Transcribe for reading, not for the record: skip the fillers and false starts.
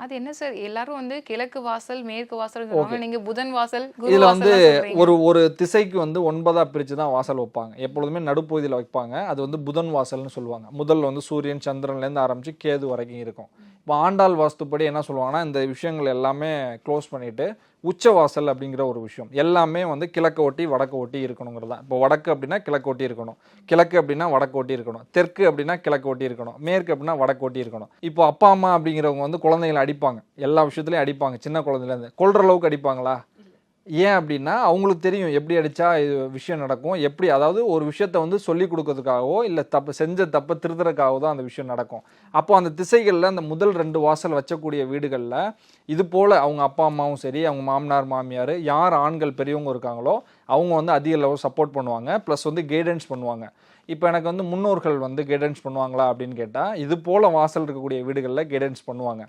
அது என்ன சார் எல்லாரும் வந்து கிழக்கு வாசல் மேற்கு வாசல் சொல்லுவாங்க, நீங்க புதன் வாசல் குரு இதுல வாசல் சொல்றீங்க. ஒரு திசைக்கு 9ஆ பிரிச்சு தான் வாசல் வைப்பாங்க. எப்பொழுதுமே நடுப்பகுதியில் வைப்பாங்க. அது புதன் வாசல்னு சொல்லுவாங்க. முதல்ல சூரியன் சந்திரன்லேருந்து ஆரம்பிச்சு கேது வரைக்கும் இருக்கும். இப்போ ஆண்டாள் வாஸ்துப்படி என்ன சொல்லுவாங்கன்னா, இந்த விஷயங்கள் எல்லாமே க்ளோஸ் பண்ணிட்டு உச்சவாசல் அப்படிங்கிற ஒரு விஷயம் எல்லாமே கிழக்கு ஒட்டி வடக்கு ஒட்டி இருக்கணுங்கிறது தான். இப்போ வடக்கு அப்படின்னா கிழக்கு ஒட்டி இருக்கணும், கிழக்கு அப்படின்னா வடக்கு ஒட்டி இருக்கணும், தெற்கு அப்படின்னா கிழக்கு ஒட்டி இருக்கணும், மேற்கு அப்படின்னா வடக்கு ஒட்டி இருக்கணும். இப்போ அப்பா அம்மா அப்படிங்கிறவங்க குழந்தைகளை அடிப்பாங்க, எல்லா விஷயத்துலையும் அடிப்பாங்க. சின்ன குழந்தைலேருந்து கொல்ற அளவுக்கு அடிப்பாங்களா? ஏன் அப்படின்னா அவங்களுக்கு தெரியும் எப்படி அடித்தா இது விஷயம் நடக்கும், எப்படி, அதாவது ஒரு விஷயத்தை சொல்லி கொடுக்கறதுக்காகவோ இல்லை செஞ்ச தப்பை திருத்துறதுக்காகவோ தான் அந்த விஷயம் நடக்கும். அப்போ அந்த திசைகளில் அந்த முதல் 2 வாசல் வச்சக்கூடிய வீடுகளில் இது போல் அவங்க அப்பா அம்மாவும் சரி, அவங்க மாமனார் மாமியார் யார் ஆண்கள் பெரியவங்க இருக்காங்களோ அவங்க அதிக லெவல் சப்போர்ட் பண்ணுவாங்க, ப்ளஸ் கைடன்ஸ் பண்ணுவாங்க. இப்போ எனக்கு முன்னோர்கள் கைடன்ஸ் பண்ணுவாங்களா அப்படின்னு கேட்டால் இது போல் வாசல் இருக்கக்கூடிய வீடுகளில் கைடன்ஸ் பண்ணுவாங்க.